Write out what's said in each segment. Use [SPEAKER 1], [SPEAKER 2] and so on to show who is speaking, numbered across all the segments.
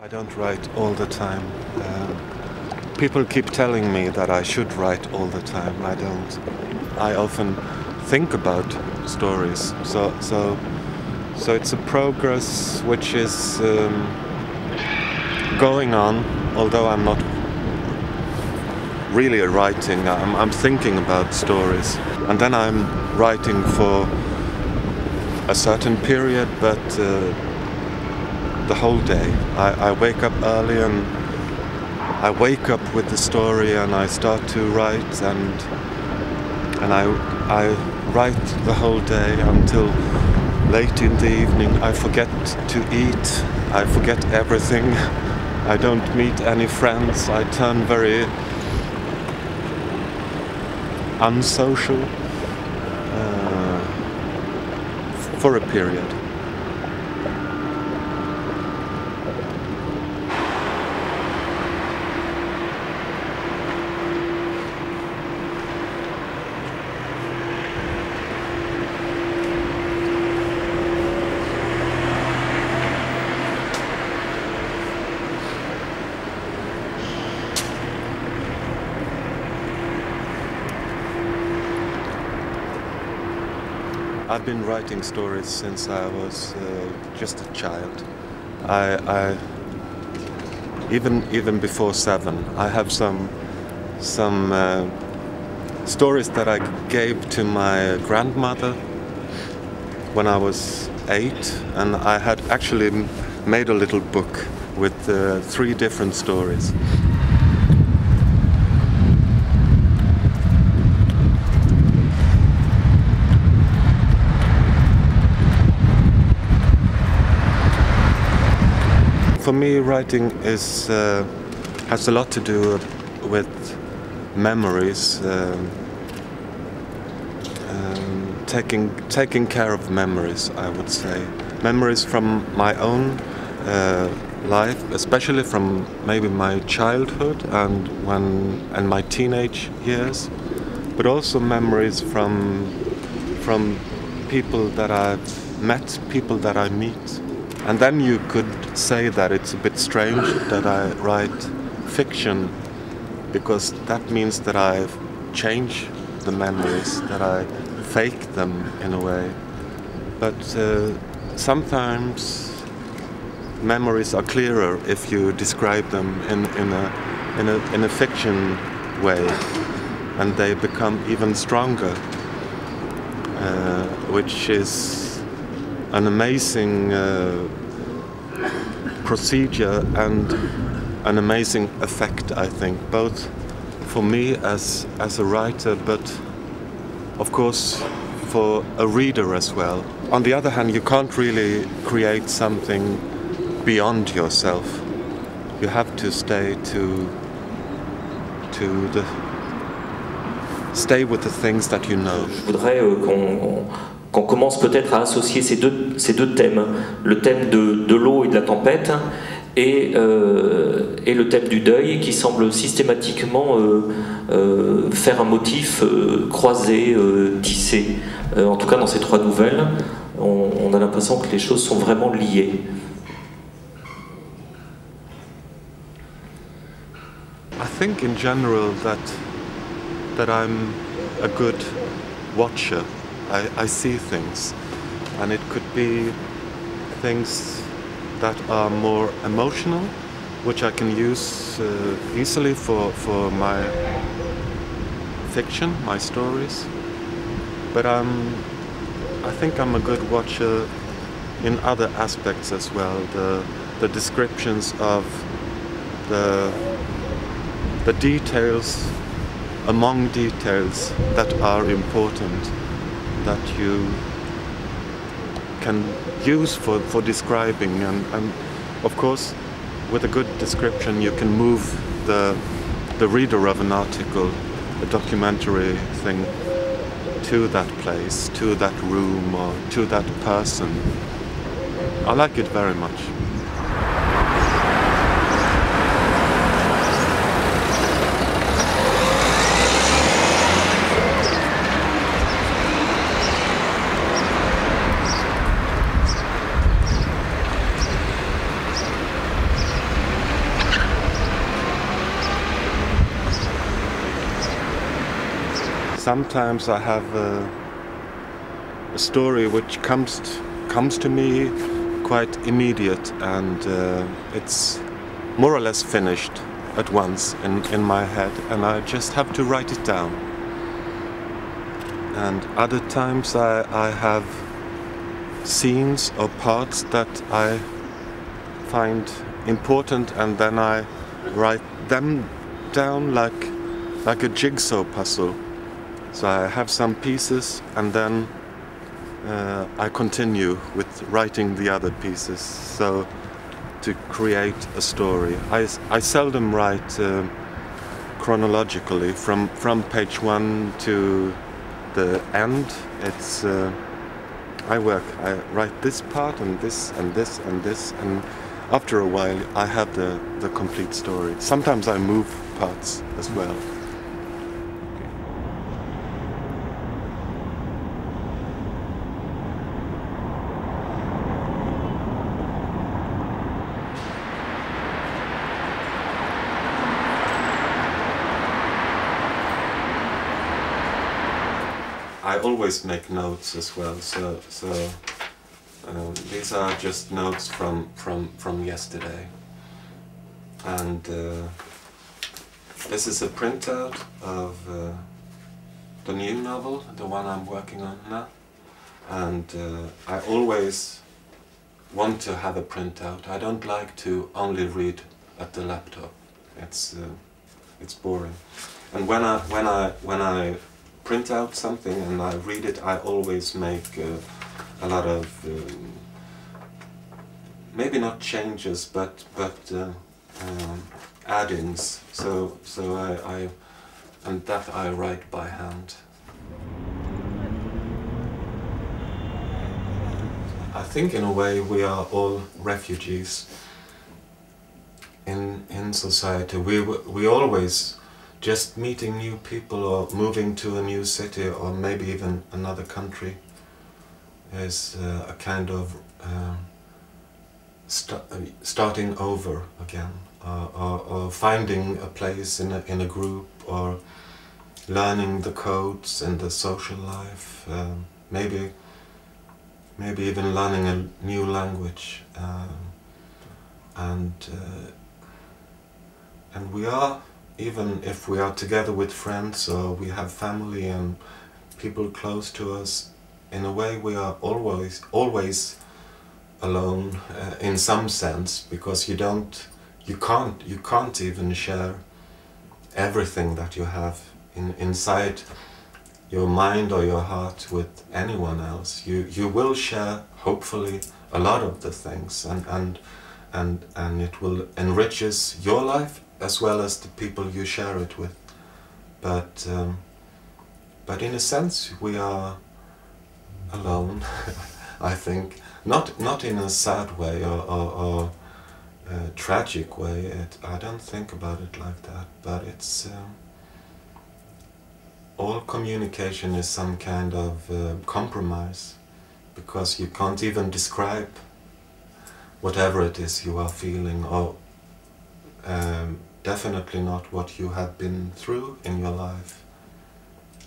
[SPEAKER 1] I don't write all the time. People keep telling me that I should write all the time. I don't. I often think about stories. So it's a progress which is going on, although I'm not really writing. I'm thinking about stories. And then I'm writing for a certain period, but the whole day. I wake up early and I wake up with the story and I start to write and I write the whole day until late in the evening. I forget to eat, I forget everything. I don't meet any friends. I turn very unsocial for a period. I've been writing stories since I was just a child. I even before 7. I have some stories that I gave to my grandmother when I was 8, and I had actually made a little book with 3 different stories. For me, writing has a lot to do with memories, taking care of memories, I would say. Memories from my own life, especially from maybe my childhood and my teenage years, but also memories from people that I've met, people that I meet. And then you could say that it's a bit strange that I write fiction, because that means that I've changed the memories, that I fake them in a way. But sometimes memories are clearer if you describe them in a fiction way, and they become even stronger, which is an amazing procedure and an amazing effect, I think, both for me as a writer, but of course for a reader as well. On the other hand, you can't really create something beyond yourself. You have to stay with the things that you know.
[SPEAKER 2] Je voudrais qu'on commence peut-être à associer ces deux thèmes, le thème de l'eau et de la tempête et le thème du deuil, qui semble systématiquement faire un motif croisé, tissé. En tout cas dans ces 3 nouvelles, on a l'impression que les choses sont vraiment liées.
[SPEAKER 1] I think in general that I'm a good watcher. I see things, and it could be things that are more emotional, which I can use easily for my fiction, my stories. But I think I'm a good watcher in other aspects as well. The descriptions of the details, among details that are important, that you can use for describing, and of course with a good description you can move the reader of an article, a documentary thing, to that place, to that room, or to that person. I like it very much. sometimes I have a story which comes to me quite immediate, and it's more or less finished at once in my head, and I just have to write it down. And other times I have scenes or parts that I find important, and then I write them down like a jigsaw puzzle. So I have some pieces, and then I continue with writing the other pieces, so to create a story. I seldom write chronologically from page 1 to the end. It's I write this part and this and this and this, and after a while I have the complete story. Sometimes I move parts as well. I always make notes as well, so these are just notes from yesterday, and this is a printout of the new novel, the one I'm working on now, and I always want to have a printout. I don't like to only read at the laptop. It's boring, and when I print out something and I read it, I always make a lot of maybe not changes, but add-ins. So I and that I write by hand. I think in a way we are all refugees in society. We always just meeting new people or moving to a new city or maybe even another country is a kind of starting over again, or finding a place in a group, or learning the codes and the social life, maybe even learning a new language, and we are, even if we are together with friends or we have family and people close to us, in a way we are always alone in some sense, because you can't even share everything that you have inside your mind or your heart with anyone else. You will share, hopefully, a lot of the things, and it will enriches your life as well as the people you share it with. But in a sense we are alone. I think not in a sad way or a tragic way. I don't think about it like that. But it's all communication is some kind of compromise, because you can't even describe whatever it is you are feeling, or definitely not what you have been through in your life.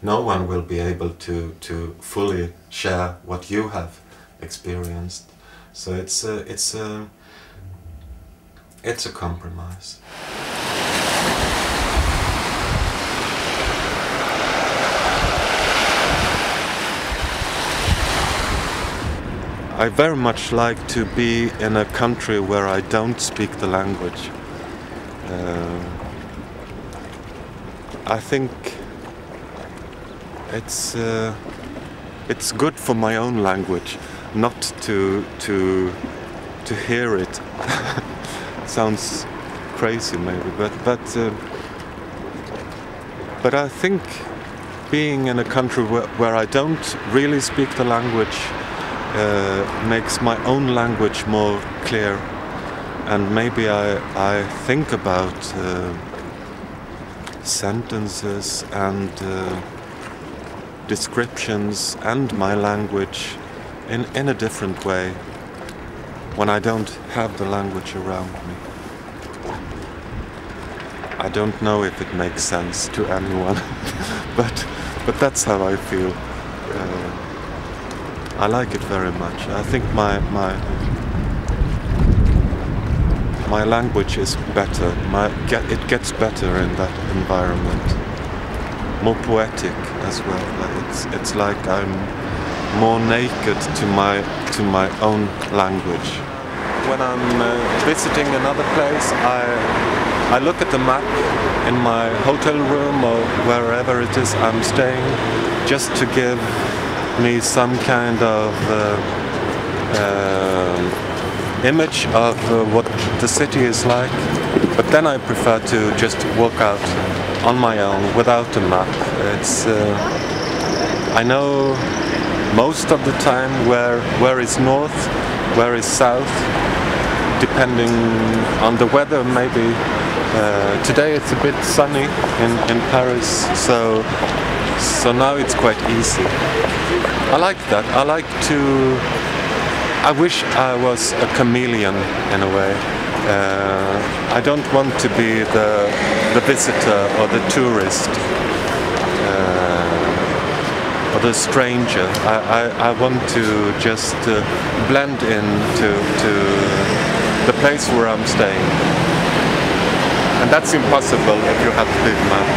[SPEAKER 1] No one will be able to fully share what you have experienced. So it's a compromise. I very much like to be in a country where I don't speak the language. I think it's good for my own language not to hear it. Sounds crazy maybe, but I think being in a country where I don't really speak the language makes my own language more clear, and maybe I think about sentences and descriptions and my language in a different way when I don't have the language around me. I don't know if it makes sense to anyone, but that's how I feel. I like it very much. I think my language is better. It gets better in that environment. More poetic as well. It's like I'm more naked to my own language. When I'm visiting another place, I look at the map in my hotel room or wherever it is I'm staying, just to give me some kind of image of what the city is like. But then I prefer to just walk out on my own without a map. I know most of the time where is north, where is south, depending on the weather. Maybe today it's a bit sunny in Paris, so now it's quite easy. I like that. I wish I was a chameleon in a way. I don't want to be the visitor or the tourist or the stranger. I want to just blend into the place where I'm staying. And that's impossible if you have a big map.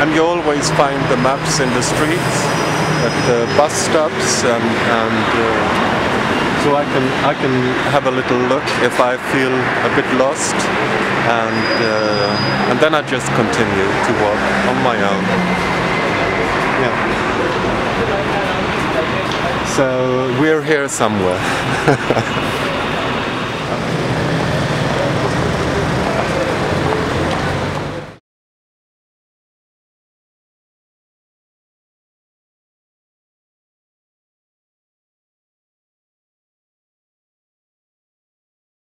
[SPEAKER 1] And you always find the maps in the streets, at the bus stops, and so I can have a little look if I feel a bit lost, and then I just continue to walk on my own. Yeah. So we're here somewhere.